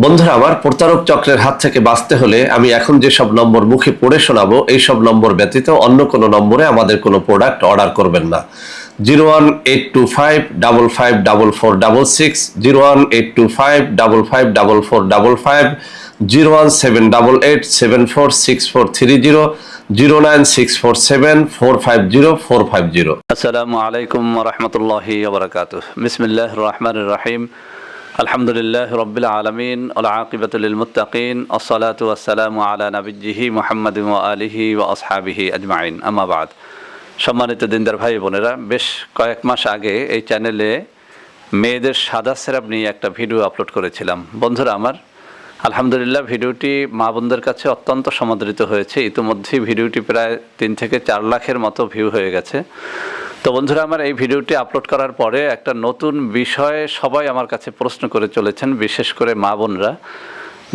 বন্ধুরা আমার, প্রতারক চক্রের হাত থেকে বাঁচতে হলে আমি এখন যেসব নম্বর মুখে পড়ে শোনাবো এই সব নম্বর ব্যতীত অন্য কোনো নম্বরে আমাদের কোনো প্রোডাক্ট অর্ডার করবেন না। 01825554466, 01825554455, 01788746430, 09647450450। আসসালামু আলাইকুম রহমতুল্লাহি ওবরাকাতুহ। বিসমিল্লাহির রহমানির রহিম। আলহামদুলিল্লাহ রব্বিল আলামিন ওয়াল আকিবাতু লিল মুত্তাকিন, আসসালাতু ওয়াসসালামু আলা নাবিয়্যিহি মুহাম্মাদিন ওয়া আলিহি ওয়া আসহাবিহি আজমাইন, আম্মা বাদ। সম্মানিত দিনদার ভাই বোনেরা, বেশ কয়েক মাস আগে এই চ্যানেলে মেয়েদের সাদা সিরাপ নিয়ে একটা ভিডিও আপলোড করেছিলাম। বন্ধুরা আমার, আলহামদুলিল্লাহ ভিডিওটি মা বোনদের কাছে অত্যন্ত সমাদৃত হয়েছে। ইতিমধ্যেই ভিডিওটি প্রায় 3 থেকে 4 লাখের মতো ভিউ হয়ে গেছে। তো বন্ধুরা আমার, এই ভিডিওটি আপলোড করার পরে একটা নতুন বিষয়ে সবাই আমার কাছে প্রশ্ন করে চলেছেন, বিশেষ করে মা বোনরা,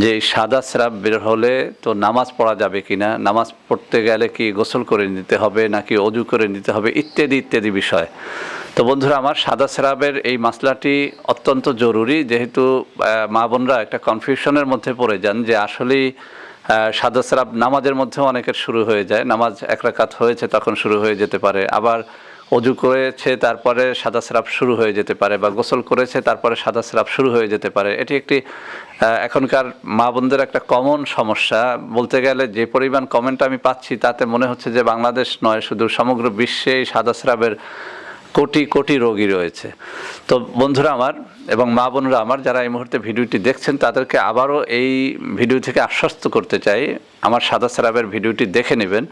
যে এই সাদা স্রাব বের হলে তো নামাজ পড়া যাবে কিনা, নামাজ পড়তে গেলে কি গোসল করে নিতে হবে নাকি অজু করে নিতে হবে, ইত্যাদি ইত্যাদি বিষয়। তো বন্ধুরা আমার, সাদা স্রাবের এই মাসলাটি অত্যন্ত জরুরি, যেহেতু মা বোনরা একটা কনফিউশনের মধ্যে পড়ে যান যে আসলেই সাদা স্রাব নামাজের মধ্যেও অনেকের শুরু হয়ে যায়। নামাজ 1 রাকাত হয়েছে তখন শুরু হয়ে যেতে পারে, আবার অজু করেছে তারপরে সাদা স্রাব শুরু হয়ে যেতে পারে, বা গোসল করেছে তারপরে সাদা স্রাব শুরু হয়ে যেতে পারে। এটি একটি এখনকার মা বোনদের একটা কমন সমস্যা। বলতে গেলে যে পরিমাণ কমেন্ট আমি পাচ্ছি তাতে মনে হচ্ছে যে বাংলাদেশ নয়, শুধু সমগ্র বিশ্বে এই সাদা স্রাবের কোটি কোটি রোগী রয়েছে। তো বন্ধুরা আমার এবং মা বোনরা আমার, যারা এই মুহূর্তে ভিডিওটি দেখছেন তাদেরকে আবারও এই ভিডিও থেকে আশ্বস্ত করতে চাই, আমার সাদা স্রাবের ভিডিওটি দেখে নেবেন।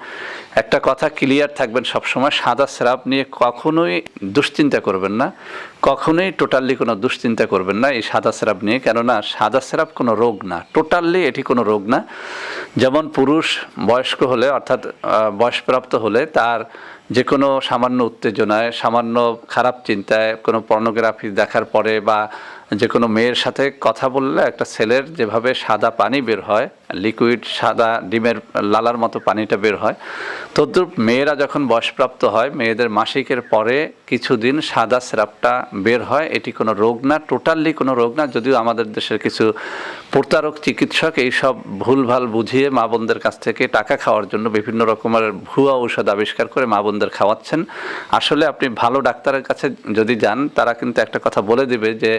একটা কথা ক্লিয়ার থাকবেন সবসময়, সাদা স্রাব নিয়ে কখনোই দুশ্চিন্তা করবেন না, কখনোই টোটালি কোনো দুশ্চিন্তা করবেন না এই সাদা স্রাব নিয়ে। কেননা সাদা স্রাব কোনো রোগ না, টোটালি এটি কোনো রোগ না। যেমন পুরুষ বয়স্ক হলে, অর্থাৎ বয়সপ্রাপ্ত হলে, তার যে কোনো সামান্য উত্তেজনায়, সামান্য খারাপ চিন্তায়, কোনো পর্নোগ্রাফি দেখার পরে বা যে কোনো মেয়ের সাথে কথা বললে একটা ছেলের যেভাবে সাদা পানি বের হয়, লিকুইড সাদা ডিমের লালার মতো পানিটা বের হয়, তদ্রূপ মেয়েরা যখন বয়সপ্রাপ্ত হয়, মেয়েদের মাসিকের পরে কিছুদিন সাদা স্রাবটা বের হয়। এটি কোনো রোগ না, টোটালি কোনো রোগ না। যদিও আমাদের দেশের কিছু প্রতারক চিকিৎসক এইসব ভুলভাল বুঝিয়ে মা বোনদের কাছ থেকে টাকা খাওয়ার জন্য বিভিন্ন রকমের ভুয়া ঔষধ আবিষ্কার করে মা বোনদের খাওয়াচ্ছেন। আসলে আপনি ভালো ডাক্তারের কাছে যদি যান, তারা কিন্তু একটা কথা বলে দেবে যে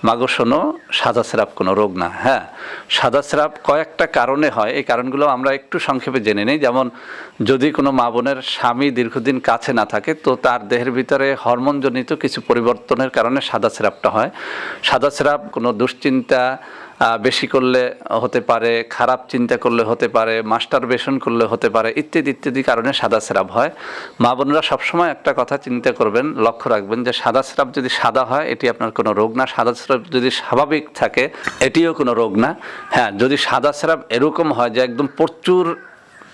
মাগো শোনো, সাদা স্রাব কোনো রোগ না। হ্যাঁ, সাদা স্রাব কয়েকটা কারণে হয়, এই কারণগুলো আমরা একটু সংক্ষেপে জেনে নিই। যেমন যদি কোনো মা বোনের স্বামী দীর্ঘদিন কাছে না থাকে, তো তার দেহের ভিতরে হরমোনজনিত কিছু পরিবর্তনের কারণে সাদা স্রাবটা হয়। সাদা স্রাব কোনো দুশ্চিন্তা বেশি করলে হতে পারে, খারাপ চিন্তা করলে হতে পারে, মাস্টারবেশন করলে হতে পারে, ইত্যাদি ইত্যাদি কারণে সাদা স্রাব হয়। মা বোনরা সবসময় একটা কথা চিন্তা করবেন, লক্ষ্য রাখবেন যে সাদা স্রাব যদি সাদা হয় এটি আপনার কোনো রোগ না, সাদা স্রাব যদি স্বাভাবিক থাকে এটিও কোনো রোগ না। হ্যাঁ, যদি সাদা স্রাব এরকম হয় যে একদম প্রচুর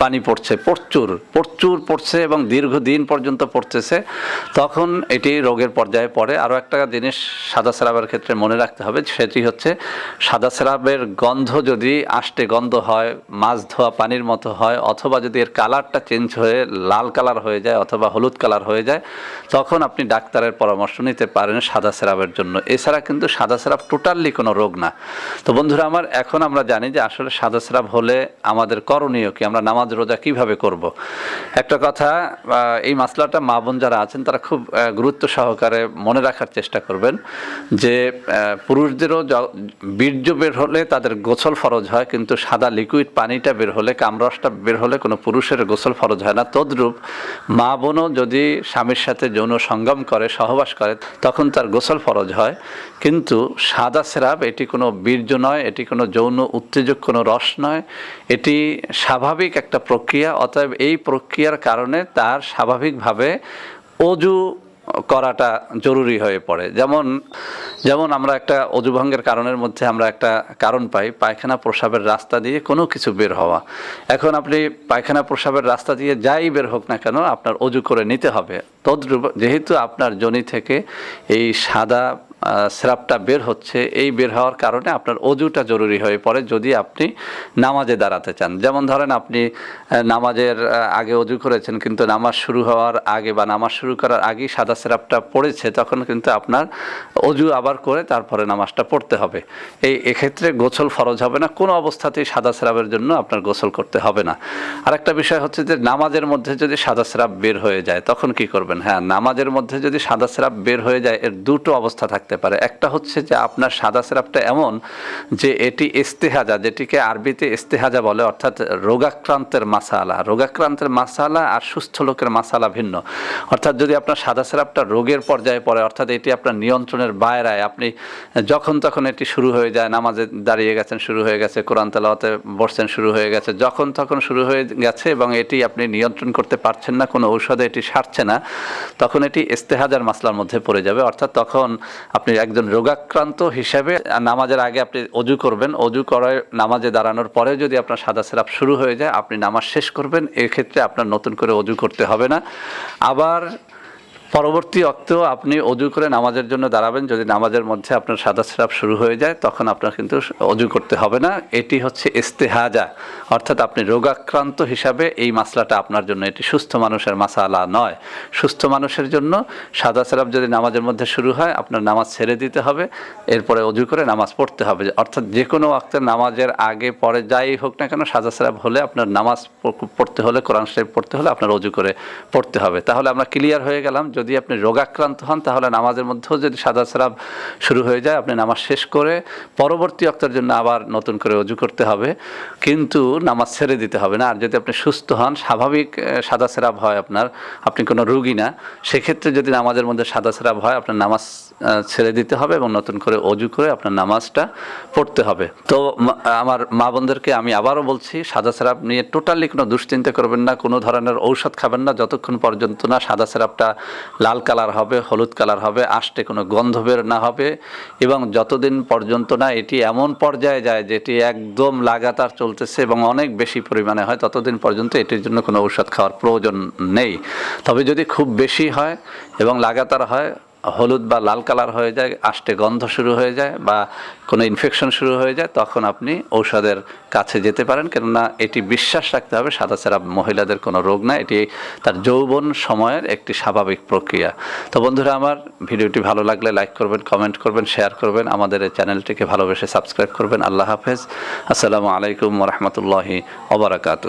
পানি পড়ছে, প্রচুর প্রচুর পড়ছে এবং দীর্ঘদিন পর্যন্ত পড়তেছে, তখন এটি রোগের পর্যায়ে পড়ে। আরও একটা জিনিস সাদা স্রাবের ক্ষেত্রে মনে রাখতে হবে, সেটি হচ্ছে সাদা স্রাবের গন্ধ যদি আষ্টে গন্ধ হয়, মাছ ধোয়া পানির মতো হয়, অথবা যদি এর কালারটা চেঞ্জ হয়ে লাল কালার হয়ে যায় অথবা হলুদ কালার হয়ে যায়, তখন আপনি ডাক্তারের পরামর্শ নিতে পারেন সাদা স্রাবের জন্য। এছাড়া কিন্তু সাদা স্রাব টোটালি কোনো রোগ না। তো বন্ধুরা আমার, এখন আমরা জানি যে আসলে সাদা স্রাব হলে আমাদের করণীয় কি, আমরা নামাজ রোজা কিভাবে করব। একটা কথা, এই মাসলাটা মা বোন যারা আছেন তারা খুব গুরুত্ব সহকারে মনে রাখার চেষ্টা করবেন যে পুরুষদেরও বীর্য বের হলে তাদের গোসল ফরজ হয়, কিন্তু সাদা লিকুইড পানিটা বের হলে, কামরসটা বের হলে কোনো পুরুষের গোসল ফরজ হয় না। তদ্রূপ মা বোনও যদি স্বামীর সাথে যৌন সঙ্গম করে, সহবাস করে, তখন তার গোসল ফরজ হয়। কিন্তু সাদা স্রাব এটি কোনো বীর্য নয়, এটি কোনো যৌন উত্তেজক কোনো রস নয়, এটি স্বাভাবিক একটা প্রক্রিয়া। অতএব এই প্রক্রিয়ার কারণে তার স্বাভাবিকভাবে অজু করাটা জরুরি হয়ে পড়ে। যেমন আমরা একটা অজুভঙ্গের কারণের মধ্যে আমরা একটা কারণ পাই, পায়খানা প্রস্রাবের রাস্তা দিয়ে কোনো কিছু বের হওয়া। এখন আপনি পায়খানা প্রস্রাবের রাস্তা দিয়ে যাই বের হোক না কেন, আপনার অজু করে নিতে হবে। তদ্রূপ যেহেতু আপনার যোনি থেকে এই সাদা স্রাবটা বের হচ্ছে, এই বের হওয়ার কারণে আপনার অজুটা জরুরি হয়ে পড়ে যদি আপনি নামাজে দাঁড়াতে চান। যেমন ধরেন আপনি নামাজের আগে অজু করেছেন, কিন্তু নামাজ শুরু হওয়ার আগে বা নামাজ শুরু করার আগেই সাদা স্রাবটা পড়েছে, তখন কিন্তু আপনার অজু আবার করে তারপরে নামাজটা পড়তে হবে। এক্ষেত্রে গোসল ফরজ হবে না, কোনো অবস্থাতেই সাদা স্রাবের জন্য আপনার গোসল করতে হবে না। আরেকটা বিষয় হচ্ছে যে নামাজের মধ্যে যদি সাদা স্রাব বের হয়ে যায় তখন কি করবেন? হ্যাঁ, নামাজের মধ্যে যদি সাদা স্রাব বের হয়ে যায় এর দুটো অবস্থা থাকতে পারে। একটা হচ্ছে যে আপনার সাদা স্রাবটা এমন যে এটি ইস্তেহাজা, যেটিকে আরবিতে ইস্তেহাজা বলে, অর্থাৎ রোগাক্রান্তের মাসালা। রোগাক্রান্তের মাসালা আর সুস্থ লোকের মাসালা ভিন্ন। অর্থাৎ যদি আপনার সাদা স্রাবটা রোগের পর্যায়ে পড়ে, অর্থাৎ এটি আপনার নিয়ন্ত্রণের বাইরায়, আপনি যখন তখন এটি শুরু হয়ে যায়, নামাজে দাঁড়িয়ে গেছেন শুরু হয়ে গেছে, কোরআন তেলাওয়াতে বসছেন শুরু হয়ে গেছে, যখন তখন শুরু হয়ে গেছে এবং এটি আপনি নিয়ন্ত্রণ করতে পারছেন না, কোনো ঔষধে এটি সারছে না, তখন এটি ইস্তেহাজার মাসলার মধ্যে পড়ে যাবে। অর্থাৎ তখন আপনি একজন রোগাক্রান্ত হিসেবে নামাজের আগে আপনি অজু করবেন, অজু করে নামাজে দাঁড়ানোর পরে যদি আপনার সাদা স্রাব শুরু হয়ে যায় আপনি নামাজ শেষ করবেন, এক্ষেত্রে আপনার নতুন করে অজু করতে হবে না। আবার পরবর্তী অক্তেও আপনি অজু করে নামাজের জন্য দাঁড়াবেন, যদি নামাজের মধ্যে আপনার সাদা স্রাব শুরু হয়ে যায় তখন আপনার কিন্তু অজু করতে হবে না। এটি হচ্ছে ইস্তেহাজা, অর্থাৎ আপনি রোগাক্রান্ত হিসাবে এই মাসলাটা আপনার জন্য, এটি সুস্থ মানুষের মাসালা নয়। সুস্থ মানুষের জন্য সাদা স্রাব যদি নামাজের মধ্যে শুরু হয় আপনার নামাজ ছেড়ে দিতে হবে, এরপরে অজু করে নামাজ পড়তে হবে। অর্থাৎ যে কোনো ওয়াক্তের নামাজের আগে পরে যাই হোক না কেন সাদা স্রাব হলে আপনার নামাজ পড়তে হলে, কোরআন শরীফ পড়তে হলে আপনার অজু করে পড়তে হবে। তাহলে আমরা ক্লিয়ার হয়ে গেলাম, যদি আপনি রোগাক্রান্ত হন তাহলে নামাজের মধ্যেও যদি সাদা স্রাব শুরু হয়ে যায় আপনি নামাজ শেষ করে পরবর্তী ওয়াক্তের জন্য আবার নতুন করে অজু করতে হবে, কিন্তু নামাজ ছেড়ে দিতে হবে না। আর যদি আপনি সুস্থ হন, স্বাভাবিক সাদা স্রাব হয় আপনার, আপনি কোনো রোগী না, সেক্ষেত্রে যদি নামাজের মধ্যে সাদা স্রাব হয় আপনার নামাজ ছেড়ে দিতে হবে এবং নতুন করে অজু করে আপনার নামাজটা পড়তে হবে। তো আমার মা বোনদেরকে আমি আবারও বলছি, সাদা স্রাব নিয়ে টোটালি কোনো দুশ্চিন্তা করবেন না, কোনো ধরনের ঔষধ খাবেন না যতক্ষণ পর্যন্ত না সাদা স্রাবটা লাল কালার হবে, হলুদ কালার হবে, আষ্টে কোনো গন্ধ বের না হবে, এবং যতদিন পর্যন্ত না এটি এমন পর্যায়ে যায় যেটি একদম লাগাতার চলতেছে এবং অনেক বেশি পরিমাণে হয়, ততদিন পর্যন্ত এটির জন্য কোনো ঔষধ খাওয়ার প্রয়োজন নেই। তবে যদি খুব বেশি হয় এবং লাগাতার হয়, হলুদ বা লাল কালার হয়ে যায়, আষ্টে গন্ধ শুরু হয়ে যায় বা কোনো ইনফেকশন শুরু হয়ে যায়, তখন আপনি ঔষধের কাছে যেতে পারেন। কেননা এটি বিশ্বাস রাখতে হবে সাদা স্রাব মহিলাদের কোনো রোগ না, এটি তার যৌবন সময়ের একটি স্বাভাবিক প্রক্রিয়া। তো বন্ধুরা আমার, ভিডিওটি ভালো লাগলে লাইক করবেন, কমেন্ট করবেন, শেয়ার করবেন, আমাদের এই চ্যানেলটিকে ভালোবেসে সাবস্ক্রাইব করবেন। আল্লাহ হাফেজ, আসসালামু আলাইকুম ওয়া রাহমাতুল্লাহি ওয়া বারাকাতুহু।